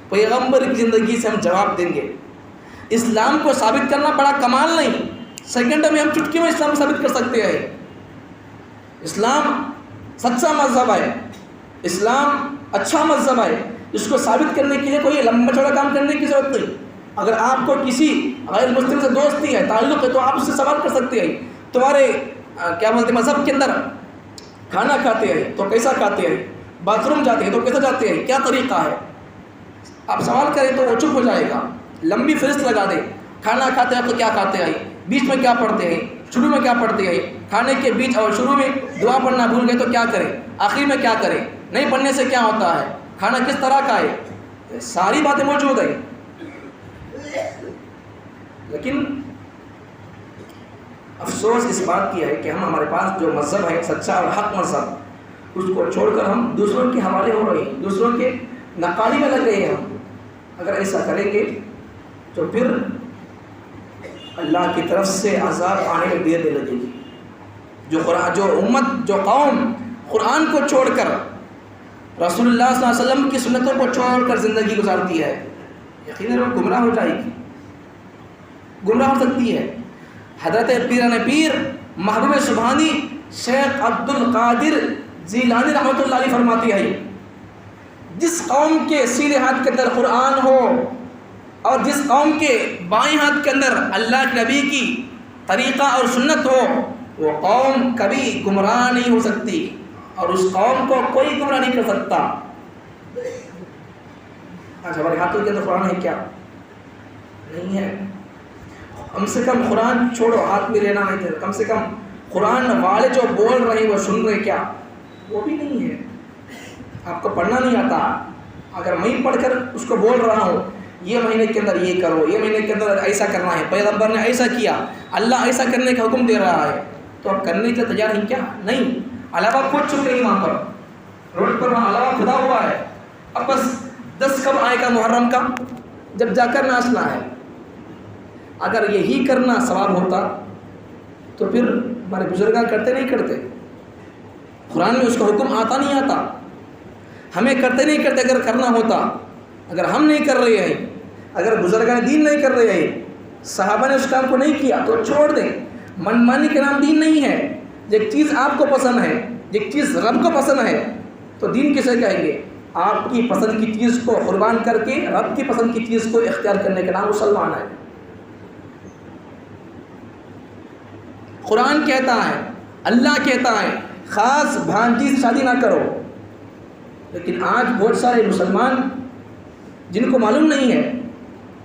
پیغمبر کی زندگی سے ہم جواب دیں گے۔ اسلام کو ثابت کرنا بڑا کمال نہیں، سیکنڈ میں ہم چٹکی میں اسلام ثابت کر سکتے ہیں۔ اسلام سچا مذہب ہے، اسلام اچھا مذہب ہے، اس کو ثابت کرنے کے لیے کوئی لمبا چوڑا کام کرنے کی ضرورت نہیں۔ اگر آپ کو کسی غیر مسلم سے دوستی ہے، تعلق ہے، تو آپ اس سے سوال کر سکتے ہیں تمہارے کیا بولتے ہیں مذہب کے اندر کھانا کھاتے ہیں تو کیسا کھاتے ہیں، باتھ روم جاتے ہیں تو کیسا جاتے ہیں، کیا طریقہ ہے، آپ سوال کریں تو وہ چپ ہو جائے گا، لمبی فہرست لگا دیں، کھانا کھاتے ہیں تو کیا کھاتے ہیں، بیچ میں کیا پڑھتے ہیں، شروع میں کیا پڑھتے ہیں، کھانے کے بیچ اور شروع میں دعا پڑھنا بھول گئے تو کیا کریں، آخر میں کیا کریں، نہیں پڑھنے سے کیا ہوتا ہے، کھانا کس طرح کا ہے، ساری باتیں موجود ہیں. لیکن افسوس اس بات کی ہے کہ ہمارے پاس جو مذہب ہے سچا اور حق مذہب، اس کو چھوڑ کر ہم دوسروں کے حوالے ہو رہے ہیں، دوسروں کے نقالی میں لگ رہے ہیں. ہم اگر ایسا کریں گے تو پھر اللہ کی طرف سے عذاب آنے میں دیر نہیں لگے گی. جو امت، جو قوم قرآن کو چھوڑ کر رسول اللہ صلی اللہ علیہ وسلم کی سنتوں کو چھوڑ کر زندگی گزارتی ہے، یقیناً وہ گمراہ ہو جائے گی، گمراہ ہو سکتی ہے. حضرت پیران پیر محبوب سبحانی شیخ عبد القادر جیلانی رحمۃ اللہ علیہ فرماتی ہے، جس قوم کے سیدھے ہاتھ کے اندر قرآن ہو اور جس قوم کے بائیں ہاتھ کے اندر اللہ کے نبی کی طریقہ اور سنت ہو، وہ قوم کبھی گمراہ نہیں ہو سکتی اور اس قوم کو کوئی گمراہ نہیں کر سکتا. آج ہمارے ہاتھوں کے اندر قرآن ہے کیا؟ نہیں ہے. کم سے کم قرآن چھوڑو، ہاتھ میں لینا نہیں تھا، کم سے کم قرآن والے جو بول رہے ہیں وہ سن رہے کیا؟ وہ بھی نہیں ہے. آپ کو پڑھنا نہیں آتا. اگر میں پڑھ کر اس کو بول رہا ہوں یہ مہینے کے اندر یہ کرو، یہ مہینے کے اندر ایسا کرنا ہے، پیغمبر نے ایسا کیا، اللہ ایسا کرنے کا حکم دے رہا ہے، تو آپ کرنے کے تیار ہیں کیا؟ نہیں. علاوہ کھود چکے ہیں وہاں پر، روڈ پر وہاں علاوہ کھدا ہوا ہے. اب بس 10 کب آئے گا محرم کا؟ جب جا کر ناچنا ہے. اگر یہی کرنا ثواب ہوتا تو پھر ہمارے بزرگاں کرتے نہیں کرتے؟ قرآن میں اس کا حکم آتا نہیں آتا؟ ہمیں کرتے نہیں کرتے؟ اگر کرنا ہوتا، اگر ہم نہیں کر رہے ہیں، اگر بزرگان دین نہیں کر رہے ہیں، صحابہ نے اس کام کو نہیں کیا تو چھوڑ دیں. منمانی کے نام دین نہیں ہے. ایک چیز آپ کو پسند ہے، ایک چیز رب کو پسند ہے، تو دین کسے کہیں گے؟ آپ کی پسند کی چیز کو قربان کر کے رب کی پسند کی چیز کو اختیار کرنے کا نام مسلمان ہے. قرآن کہتا ہے، اللہ کہتا ہے خاص بھانجی سے شادی نہ کرو. لیکن آج بہت سارے مسلمان جن کو معلوم نہیں ہے،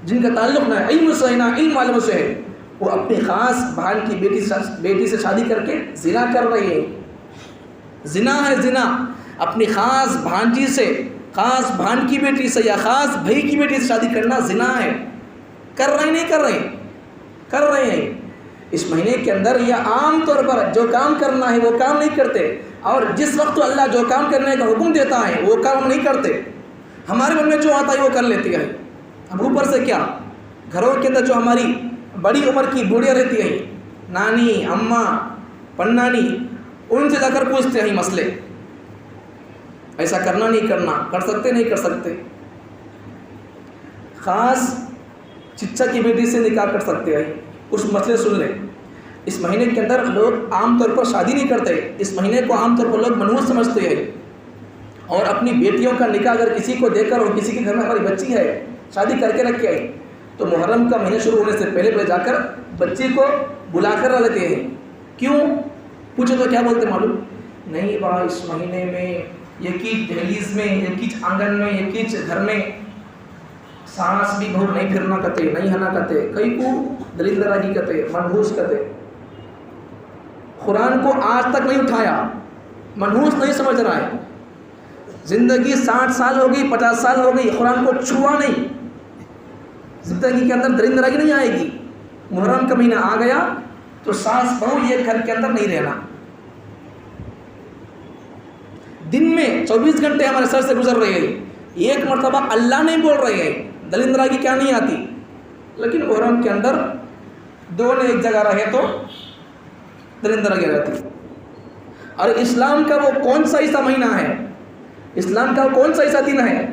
جن کا تعلق نہ علم سے نہ علم والوں سے ہے، وہ اپنی خاص بہن کی بیٹی سے شادی کر کے زنا کر رہے ہیں. زنا ہے زنا. اپنی خاص بھانجی سے، خاص بہن کی بیٹی سے یا خاص بھائی کی بیٹی سے شادی کرنا زنا ہے. کر رہے نہیں کر رہے؟ کر رہے ہیں. اس مہینے کے اندر یا عام طور پر جو کام کرنا ہے وہ کام نہیں کرتے، اور جس وقت اللہ جو کام کرنے کا حکم دیتا ہے وہ کام ہم نہیں کرتے. ہمارے من میں جو آتا ہے وہ کر لیتے ہیں. اب اوپر سے کیا، گھروں کے اندر جو ہماری بڑی عمر کی بوڑھیاں رہتی ہیں، نانی، اماں، پنانی، ان سے جا کر پوچھتے ہیں مسئلے، ایسا کرنا نہیں کرنا، کر سکتے نہیں کر سکتے. خاص چچا کی بیٹی سے نکاح کر سکتے ہیں، اس مسئلے سن لیں. اس مہینے کے اندر لوگ عام طور پر شادی نہیں کرتے. اس مہینے کو عام طور پر لوگ منحوس سمجھتے ہیں، اور اپنی بیٹیوں کا نکاح اگر کسی کو دے کر اور کسی کے گھر میں ہماری بچی ہے شادی کر کے رکھ کے آئی تو محرم کا مہینہ شروع ہونے سے پہلے جا کر بچی کو بلا کر رہ لیتے ہیں. کیوں؟ پوچھو تو کیا بولتے معلوم؟ نہیں با اس مہینے میں یہ کیچ دہلیز میں، یہ کیچ آنگن میں، یہ کیچ گھر میں سانس بھی بہت نہیں پھرنا کرتے، نہیں ہنا کرتے، کئی کو دلیل دراجی کرتے، منحوس کرتے. قرآن کو آج تک نہیں اٹھایا، منحوس نہیں سمجھ رہا ہے. زندگی 60 سال ہو گئی، 50 سال ہو گئی، قرآن کو چھوا نہیں. زندگی کے اندر درندراگی نہیں آئے گی. محرم کا مہینہ آ گیا تو سانس بہو یہ گھر کے اندر نہیں رہنا. دن میں 24 گھنٹے ہمارے سر سے گزر رہے ہیں، ایک مرتبہ اللہ نہیں بول رہے ہیں، درندراگی کیا نہیں آتی. لیکن محرم کے اندر دونوں ایک جگہ رہے تو درندراگی رہتی. اور اسلام کا وہ کون سا ایسا مہینہ ہے، اسلام کا کون سا ایسا دن ہے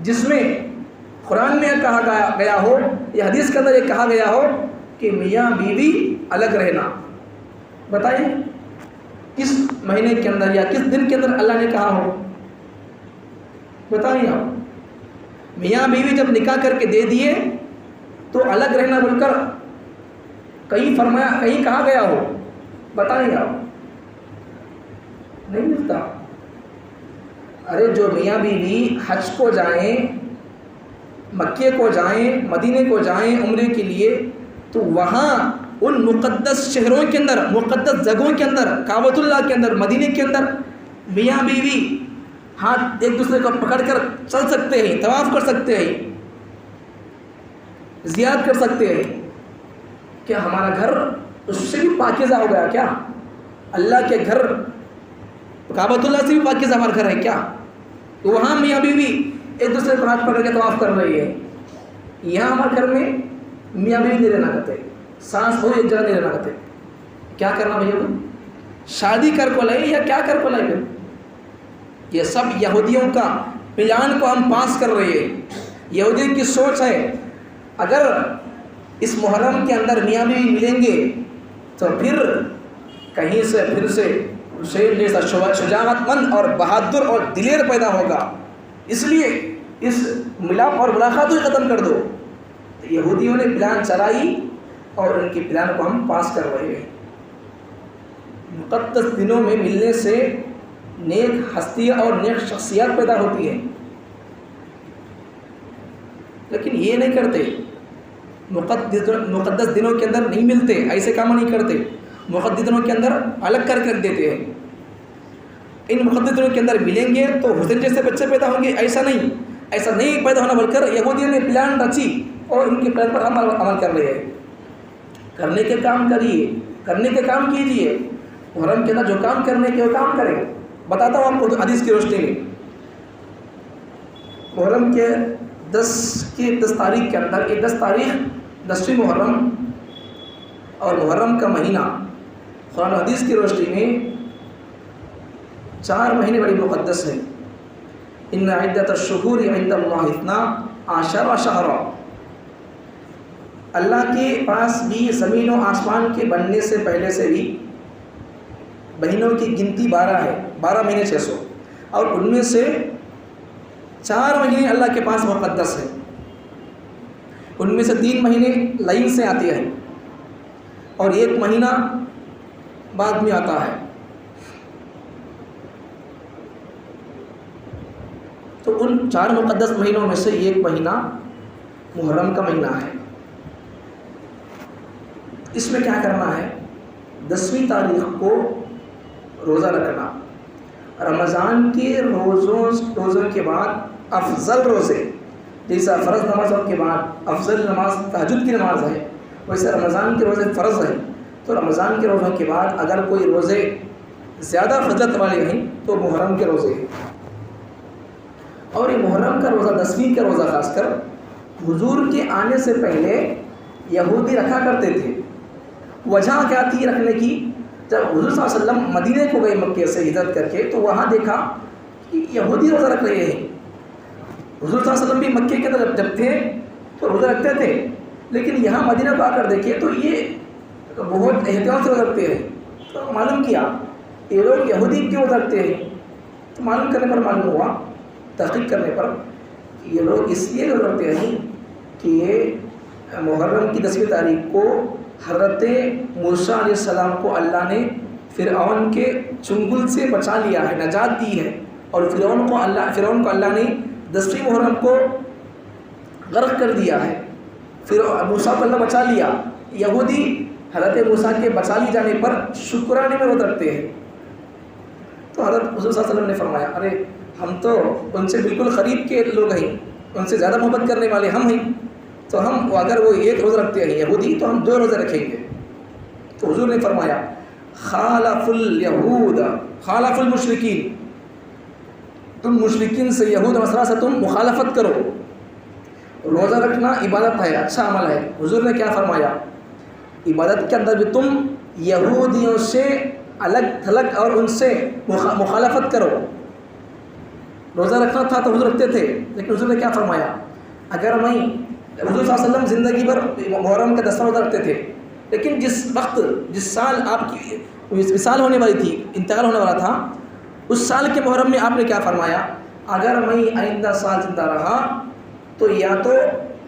جس میں قرآن میں کہا گیا ہو یا حدیث کے اندر یہ کہا گیا ہو کہ میاں بیوی الگ رہنا؟ بتائیے کس مہینے کے اندر یا کس دن کے اندر اللہ نے کہا ہو؟ بتائیے آپ. میاں بیوی جب نکاح کر کے دے دیے تو الگ رہنا بول کر کہیں فرمایا، کہیں کہا گیا ہو؟ بتائیے آپ. نہیں ملتا. ارے جو میاں بیوی حج کو جائیں، مکے کو جائیں، مدینے کو جائیں عمرے کے لیے، تو وہاں ان مقدس شہروں کے اندر، مقدس جگہوں کے اندر، کعبۃ اللہ کے اندر، مدینے کے اندر میاں بیوی ہاتھ ایک دوسرے کو پکڑ کر چل سکتے ہیں، طواف کر سکتے ہیں، زیارت کر سکتے ہیں، کیا ہمارا گھر اس سے بھی پاکیزہ ہو گیا کیا؟ اللہ کے گھر کعبۃ اللہ سے بھی پاکیزہ ہمارا گھر ہے کیا؟ تو وہاں میاں بیوی ایک دوسرے کو ہاتھ پکڑ کے طواف کر رہی ہے، یہاں ہمارے گھر میں میاں بیوی نہیں رہنا کرتے، سانس ہو ایک جگہ نہیں رہنا کرتے، کیا کرنا بھیا؟ شادی کر کو لائے یا کیا کر کو لائے؟ یہ سب یہودیوں کا پلان کو ہم پاس کر رہے ہیں۔ یہودیوں کی سوچ ہے اگر اس محرم کے اندر میاں بیوی ملیں گے تو پھر کہیں سے پھر سے شیر جیسا شجاعت مند اور بہادر اور دلیر پیدا ہوگا، اس لیے اس ملاپ اور ملاقات کو ختم کر دو۔ تو یہودیوں نے پلان چلائی اور ان کے پلان کو ہم پاس کر رہے ہیں۔ مقدس دنوں میں ملنے سے نیک ہستیاں اور نیک شخصیات پیدا ہوتی ہیں، لیکن یہ نہیں کرتے، مقدس دنوں کے اندر نہیں ملتے، ایسے کام نہیں کرتے، مقدس دنوں کے اندر الگ کر کے رکھ دیتے ہیں۔ ان مقدس دنوں کے اندر ملیں گے تو حسین جیسے بچے پیدا ہوں گے، ایسا نہیں پیدا ہونا، بول کر یہودیوں نے پلان رچی اور ان کے پلان پر ہم عمل کر رہے ہیں۔ کرنے کے کام کریے، کرنے کے کام کیجیے، محرم کے اندر جو کام کرنے کے وہ کام کریں۔ بتاتا ہوں آپ کو حدیث کی روشنی میں، محرم کے 10 تاریخ کے اندر، یہ 10 تاریخ 10ویں محرم اور محرم کا مہینہ قرآن و حدیث کی روشنی میں 4 مہینے بڑی مقدس ہے۔ ان عدۃ الشہور عند اللہ 12 شہرا، اللہ کے پاس بھی زمین و آسمان کے بننے سے پہلے سے بھی مہینوں کی گنتی 12 ہے، 12 مہینے 600، اور ان میں سے 4 مہینے اللہ کے پاس مقدس ہے، ان میں سے 3 مہینے لائن سے آتے ہیں اور 1 مہینہ بعد میں آتا ہے۔ تو ان 4 مقدس مہینوں میں سے 1 مہینہ محرم کا مہینہ ہے۔ اس میں کیا کرنا ہے؟ 10ویں تاریخ کو روزہ رکھنا، رمضان کے روزوں کے بعد افضل روزے، جیسا فرض نمازوں کے بعد افضل نماز تہجد کی نماز ہے، ویسے رمضان کے روزے فرض ہیں، تو رمضان کے روزوں کے بعد اگر کوئی روزے زیادہ فضیلت والے ہیں تو محرم کے روزے ہیں۔ اور یہ محرم کا روزہ 10ویں کا روزہ خاص کر حضور کے آنے سے پہلے یہودی رکھا کرتے تھے۔ وجہ کیا تھی رکھنے کی؟ جب حضور صلی اللہ علیہ وسلم مدینے کو گئے مکے سے ہجرت کر کے، تو وہاں دیکھا کہ یہودی روزہ رکھ رہے ہیں۔ حضور صلی اللہ علیہ وسلم بھی مکے کے اندر جب تھے تو روزہ رکھتے تھے، لیکن یہاں مدینہ کو آ کر دیکھیے تو یہ بہت احتیاط سے روزہ رکھتے ہیں۔ تو معلوم کیا یہ لوگ یہودی کیوں روزہ رکھتے ہیں؟ تو معلوم کرنے پر معلوم ہوا، تحقیق کرنے پر، کہ یہ لوگ اس لیے روزہ رکھتے ہیں کہ یہ محرم کی 10ویں تاریخ کو حضرت موسیٰ علیہ السلام کو اللہ نے فرعون کے چنگل سے بچا لیا ہے، نجات دی ہے، اور فرعون کو اللہ نے 10ویں محرم کو غرق کر دیا ہے۔ پھر موسیٰ کو اللہ بچا لیا۔ یہودی حضرت موسیٰ کے بچا لی جانے پر شکرانے میں روزہ رکھتے ہیں۔ تو حضرت حضور صلی اللہ علیہ وسلم نے فرمایا، ارے ہم تو ان سے بالکل قریب کے لوگ ہیں، ان سے زیادہ محبت کرنے والے ہم ہیں، تو ہم اگر وہ 1 روزہ رکھتے ہیں یہودی تو ہم 2 روزہ رکھیں گے۔ تو حضور نے فرمایا، خالف الیہود خالف المشرکین، تم مشرکین سے، یہود و نصارہ سے تم مخالفت کرو۔ روزہ رکھنا عبادت ہے، اچھا عمل ہے۔ حضور نے کیا فرمایا؟ عبادت کے اندر بھی تم یہودیوں سے الگ تھلگ اور ان سے مخالفت کرو۔ روزہ رکھنا تھا تو حضور رکھتے تھے، لیکن حضور نے کیا فرمایا؟ اگر میں حضور صلی اللہ علیہ وسلم زندگی بھر محرم کا 10واں روزہ رکھتے تھے، لیکن جس سال آپ کی وصال ہونے والی تھی، انتقال ہونے والا تھا، اس سال کے محرم میں آپ نے کیا فرمایا؟ اگر میں آئندہ سال زندہ رہا تو یا تو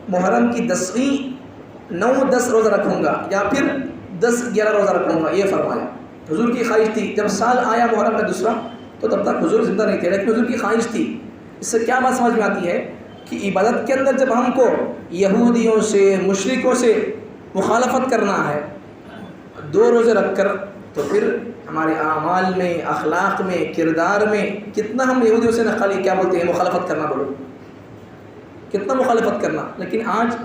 محرم کی 10ویں 9-10 روزہ رکھوں گا یا پھر 10-11 روزہ رکھوں گا، یہ فرمایا۔ حضور کی خواہش تھی، جب سال آیا محرم کا 2واں تو تب تک حضور زندہ نہیں تھے، لیکن حضور کی خواہش تھی۔ اس سے کیا بات سمجھ میں آتی ہے کہ عبادت کے اندر جب ہم کو یہودیوں سے، مشرکوں سے مخالفت کرنا ہے 2 روزے رکھ کر، تو پھر ہمارے اعمال میں، اخلاق میں، کردار میں کتنا ہم یہودیوں سے نقلی کیا بولتے ہیں مخالفت کرنا، بولو کتنا مخالفت کرنا. لیکن آج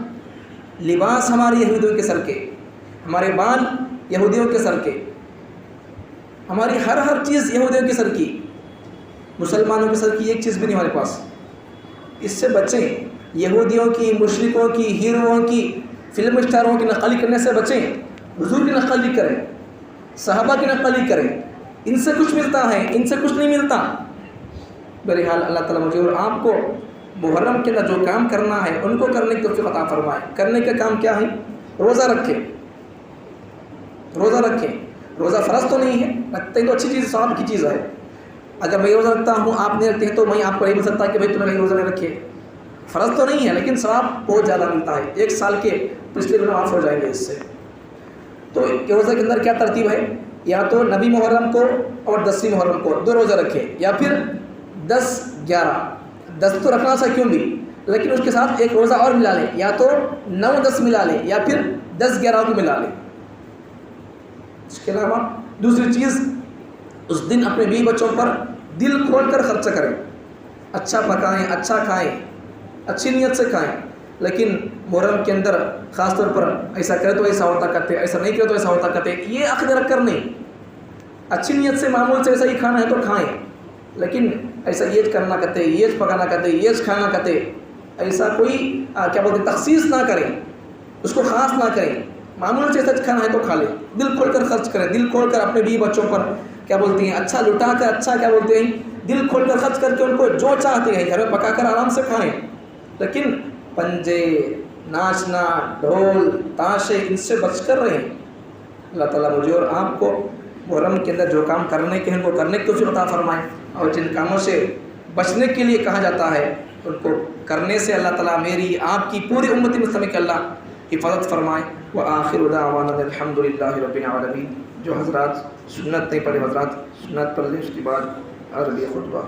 لباس ہمارے یہودیوں کے سر کے، ہمارے بال یہودیوں کے سر کے، ہماری ہر چیز یہودیوں کے سر کی. مسلمانوں کے سر کی ایک چیز بھی نہیں ہمارے پاس. اس سے بچیں، یہودیوں کی، مشرکوں کی، ہیروؤں کی، فلم اسٹاروں کی نقلی کرنے سے بچیں. حضور کی نقلی کریں، صحابہ کی نقلی کریں. ان سے کچھ ملتا ہے، ان سے کچھ نہیں ملتا. بہرحال اللہ تعالیٰ مجھے اور آپ کو محرم کے اندر جو کام کرنا ہے ان کو کرنے کی توفیق عطا فرمائے. کرنے کا کام کیا ہے؟ روزہ رکھیں، روزہ رکھیں. روزہ فرض تو نہیں ہے، رکھتے ہیں تو اچھی چیز، ثواب کی چیز ہے. اگر میں روزہ رکھتا ہوں آپ نہیں رکھتے ہیں تو میں آپ کو نہیں بول سکتا کہ بھائی تمہیں روزہ نہیں رکھے. فرض تو نہیں ہے لیکن ثواب بہت زیادہ ملتا ہے. 1 سال کے پچھلے گناہ معاف ہو جائیں گے اس سے. تو روزہ کے اندر کیا ترتیب ہے؟ یا تو نبی محرم کو اور 10ویں محرم کو 2 روزہ رکھیں، یا پھر 10 11. 10 تو رکھنا سا کیوں بھی، لیکن اس کے ساتھ ایک روزہ اور ملا لیں، یا تو 9 10 ملا لیں یا پھر 10 11 کو ملا لیں. اس کے علاوہ دوسری چیز، اس دن اپنے بیوی بچوں پر دل کھول کر خرچہ کریں. اچھا پکائیں، اچھا کھائیں، اچھی نیت سے کھائیں. لیکن محرم کے اندر خاص طور پر ایسا کرے تو ایسا ہوتا کرتے، ایسا نہیں کرے تو ایسا ہوتا کرتے، یہ عقد رکھ کر نہیں. اچھی نیت سے معمول سے ایسا ہی کھانا ہے تو کھائیں، لیکن ایسا یہ کرنا کرتے، یہ پکانا کرتے، یہ کھانا کرتے، ایسا کوئی کیا بولتے تخصیص نہ کریں، اس کو خاص نہ کریں. معمول سے ایسا کھانا ہے تو کھا لیں. دل کھول کر خرچ کریں، دل کھول کر اپنے بیوی بچوں پر کیا بولتے ہیں اچھا لٹا کر، اچھا کیا بولتے ہیں دل کھول کر خرچ کر کے ان کو جو چاہتے ہیں گھر میں پکا کر آرام سے کھائیں. لیکن پنجے، ناچنا، ڈھول، تاشے، ان سے بچ کر رہیں. اللہ تعالیٰ مجھے اور آپ کو محرم کے اندر جو کام کرنے کے ہیں ان کو کرنے کی توفیق عطا فرمائے، اور جن کاموں سے بچنے کے لیے کہا جاتا ہے ان کو کرنے سے اللہ تعالیٰ میری آپ کی پوری امت مسلمہ کی اللہ حفاظت فرمائے. وآخر دعوانا الحمدللہ رب العالمین. جو حضرات سنت نہیں پڑھے حضرات سنت پڑھ لیں، اس کے بعد عربی خطبہ.